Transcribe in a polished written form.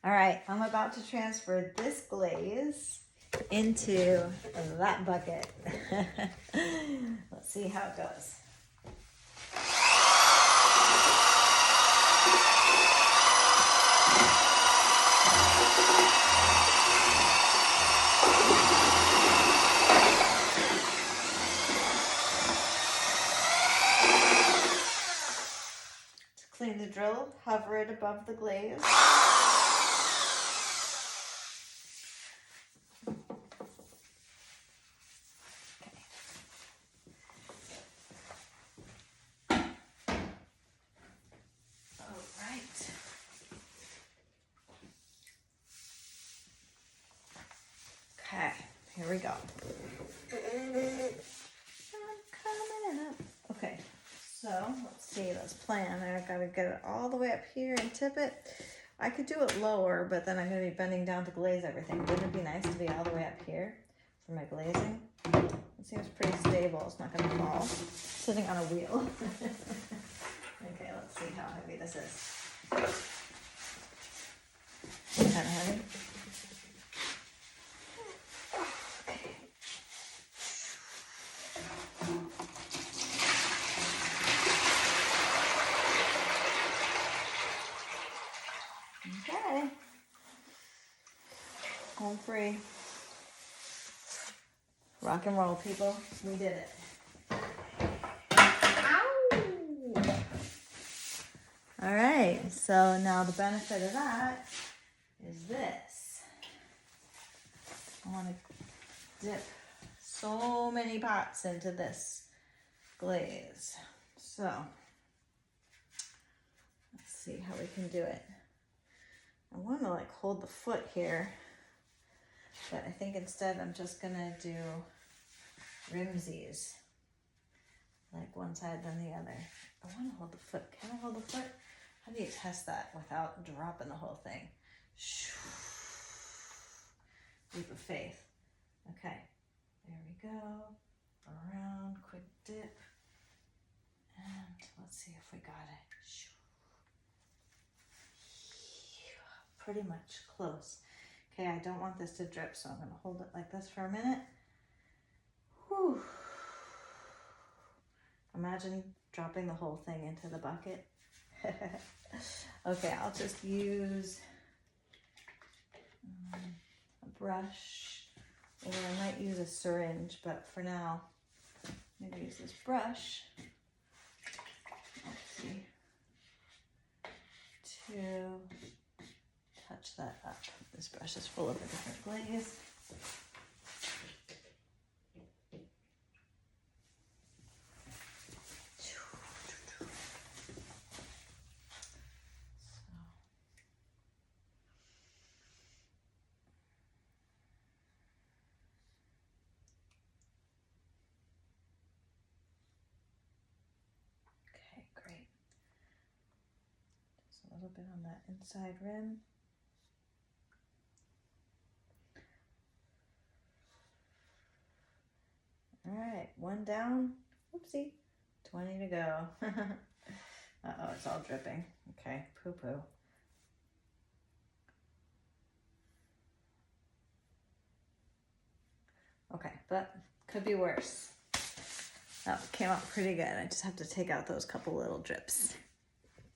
All right, I'm about to transfer this glaze into that bucket. Let's see how it goes. To clean the drill, hover it above the glaze. Okay, here we go. I'm coming up. Okay, so let's see, let's plan. I gotta get it all the way up here and tip it. I could do it lower, but then I'm gonna be bending down to glaze everything. Wouldn't it be nice to be all the way up here for my glazing? It seems pretty stable. It's not gonna fall. Sitting on a wheel. Okay, let's see how heavy this is. Kind of heavy. Okay. Home free. Rock and roll, people. We did it. Ow! All right, so now the benefit of that is this. I want to dip so many pots into this glaze. So let's see how we can do it. I want to like hold the foot here, but I think instead I'm just gonna do rimsies, like one side then the other. I want to hold the foot. Can I hold the foot? How do you test that without dropping the whole thing? Leap of faith. Okay, there we go. Around, quick dip. And let's see if we got it. Pretty much close. Okay, I don't want this to drip, so I'm going to hold it like this for a minute. Whew. Imagine dropping the whole thing into the bucket. Okay, I'll just use a brush, or I might use a syringe, but for now, I'm going to use this brush. Let's see. To touch that up. This brush is full of a different glaze. Okay, great. Just a little bit on that inside rim. All right, one down. Oopsie. 20 to go. Uh-oh, it's all dripping. Okay, poo-poo. Okay, but could be worse. That came out pretty good. I just have to take out those couple little drips.